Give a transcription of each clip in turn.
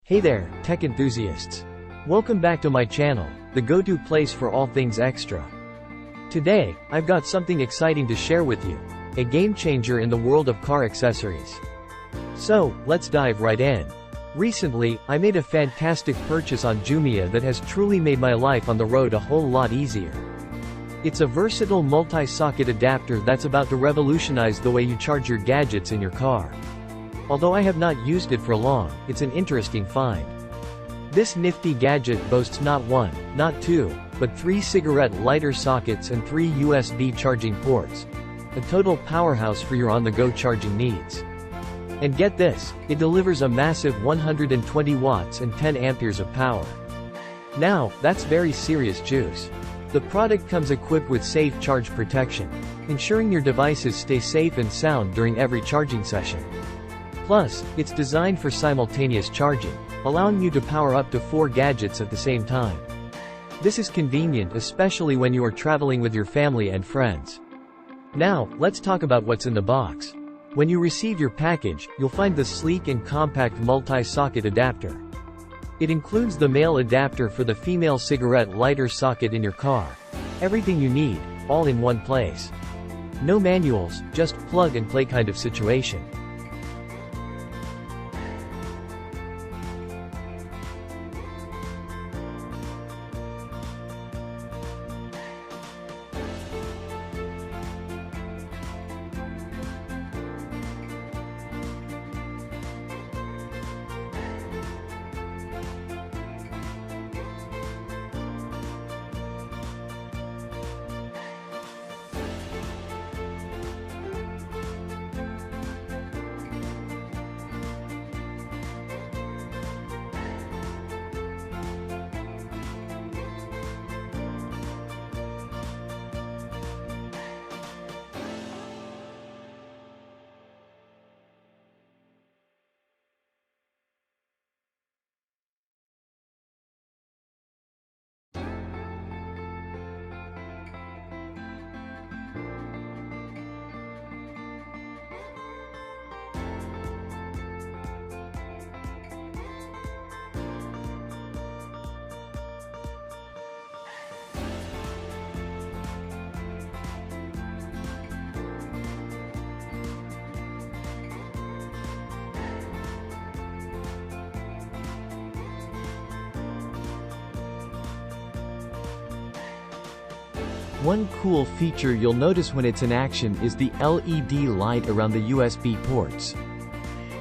Hey there, tech enthusiasts. Welcome back to my channel, the go-to place for all things extra. Today, I've got something exciting to share with you, a game changer in the world of car accessories. So, let's dive right in. Recently, I made a fantastic purchase on Jumia that has truly made my life on the road a whole lot easier. It's a versatile multi-socket adapter that's about to revolutionize the way you charge your gadgets in your car. Although I have not used it for long, it's an interesting find. This nifty gadget boasts not one, not two, but 3 cigarette lighter sockets and 3 USB charging ports. A total powerhouse for your on-the-go charging needs. And get this, it delivers a massive 120 watts and 10 amperes of power. Now, that's very serious juice. The product comes equipped with safe charge protection, ensuring your devices stay safe and sound during every charging session. Plus, it's designed for simultaneous charging, allowing you to power up to 4 gadgets at the same time. This is convenient especially when you are traveling with your family and friends. Now, let's talk about what's in the box. When you receive your package, you'll find the sleek and compact multi-socket adapter. It includes the male adapter for the female cigarette lighter socket in your car. Everything you need, all in one place. No manuals, just plug and play kind of situation. One cool feature you'll notice when it's in action is the LED light around the USB ports.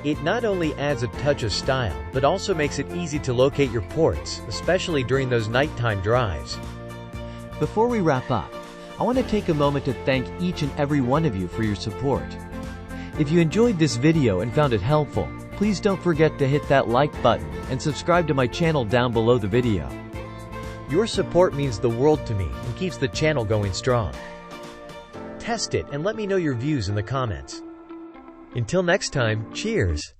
It not only adds a touch of style, but also makes it easy to locate your ports, especially during those nighttime drives. Before we wrap up, I want to take a moment to thank each and every one of you for your support. If you enjoyed this video and found it helpful, please don't forget to hit that like button and subscribe to my channel down below the video. Your support means the world to me and keeps the channel going strong. Test it and let me know your views in the comments. Until next time, cheers!